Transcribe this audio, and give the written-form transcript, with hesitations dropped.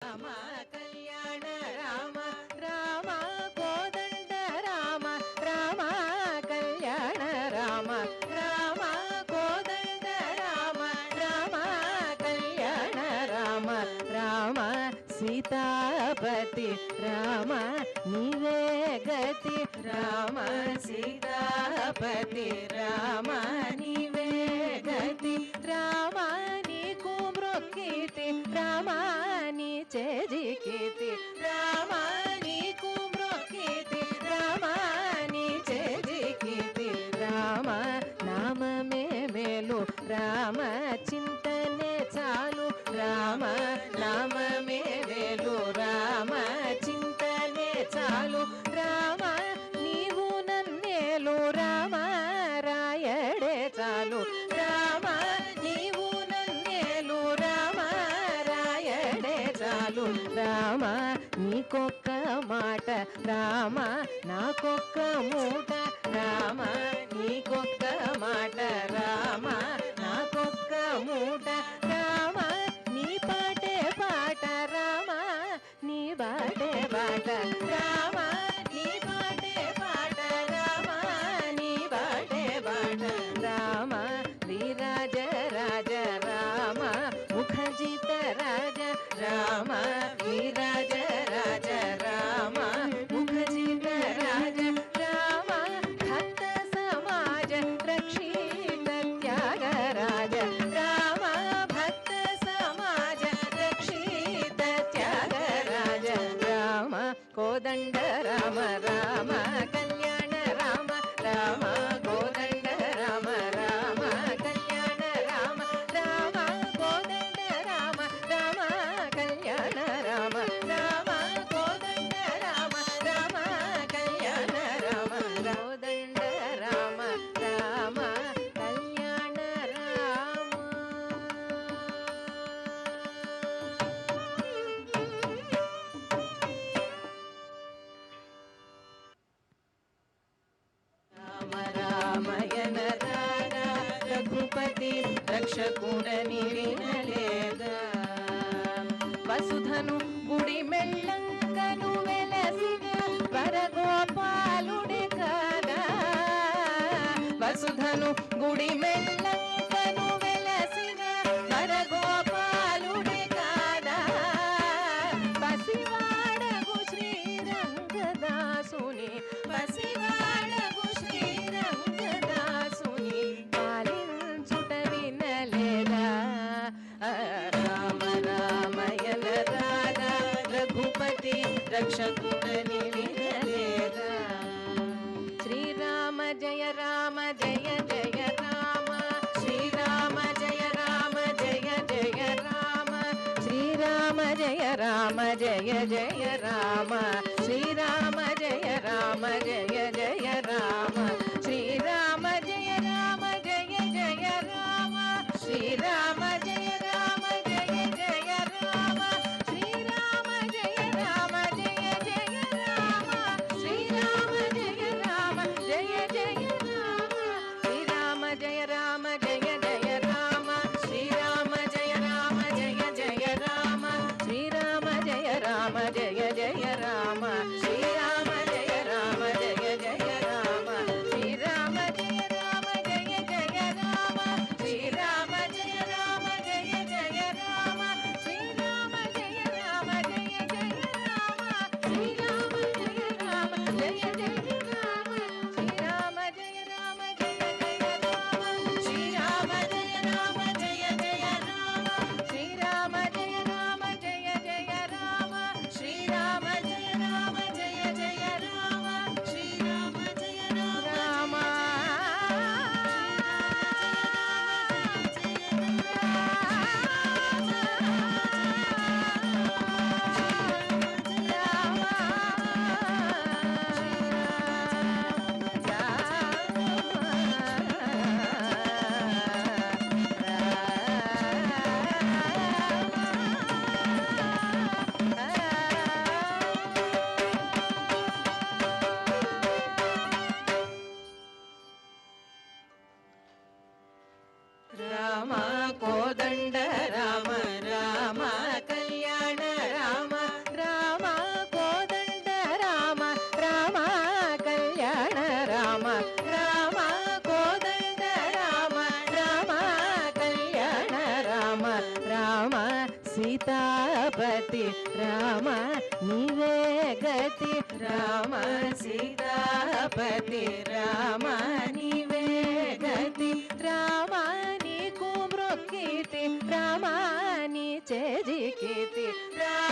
రామ కళ్యాణ రామ రామ కోదండ రామ రామ కళ్యాణ రామ రామ కోదండ రామ రామ కళ్యాణ రామ రామ సీతాపతి రామ నీవే గతి రామ సీతాపతి రామ నీవే గతి రామ నీకు మృక్కితి రామ నీ చేజికితి రామ నీకు మృక్కితి రామ నీ చేజికితి రామ నామమే మేలు రామ చింతనే చాలు రామ నామమే మేలు రామ చింతనే చాలు రామ నీవు నన్నేలు రామ రాయడే చాలు రామ నీవు నన్నేలు రామ రాయడే చాలు రామ నీకొక్క మాట రామ నాకొక్క మూట రామ నీకొక్క మాట రామ నాకొక్క మూట రామ నీ పాటే పాట రామ నీ బాటే బాట రామ నీ పాటే పాట రామ నీ బాటే బాట రామ శ్రీరాజ రాజ రామ ముఖజిత రాజ రామ శ్రీరాజ రాజ రామ ముఖజిత రాజ రామ భక్త సమాజ రక్షిత త్యాగ రాజ రామ భక్త సమాజ రక్షిత త్యాగ రాజ రామ కోదండ రామ రామ కళ్యాణ రామ రామ కోదండ రామ రామ కళ్యాణ రామ రామ కోదండ రామ రామ కళ్యాణ రామ రామ కోదండ రామ రామ కళ్యాణ రామ కోదండ రామ రామ కళ్యాణ రామ రామయన రాగా రఘుపతి రక్షకుడని వినలేదా వసుధను గుడి మెళ్ళంకను వెలసిన వరగోపాలుడే కాగా వసుధను గుడి మెళ్ళంకను వెలసిన వరగోపాలుడే కాదా పసివాడగు శ్రీరంగదాసుని పసివాడగు శ్రీరంగదాసుని పాలించుట వినలేదా రామ రామయన రాగా రఘుపతి రక్షకుడని వినలేదా శ్రీరామ జయ రామ జయ జయ రామ శ్రీరామ జయ రామ జయ జయ రామ శ్రీరామ జయ రామ జయ జయ రామ శ్రీరామ జయ రామ జయ జయ రామ శ్రీరామ జయ రామ జయ జయ రామ శ్రీరామ జయ రామ జయ జయ రామ శ్రీరామ జయ రామ జయ జయ రామ శ్రీరామ జయ రామ జయ జయ రామ శ్రీరామ జయ రామ జయ జయ రామ శ్రీరామ జయ రామ జయ జయ రామ శ్రీరామ జయ రామ జయ జయ రామ శ్రీరామ జయ రామ జయ జయ రామ సీతాపతి రామ నీవే గతి రామ సీతాపతి రామ నీవే గతి రామ నీకు మృక్కితి రామ నీ చేజికితి రామ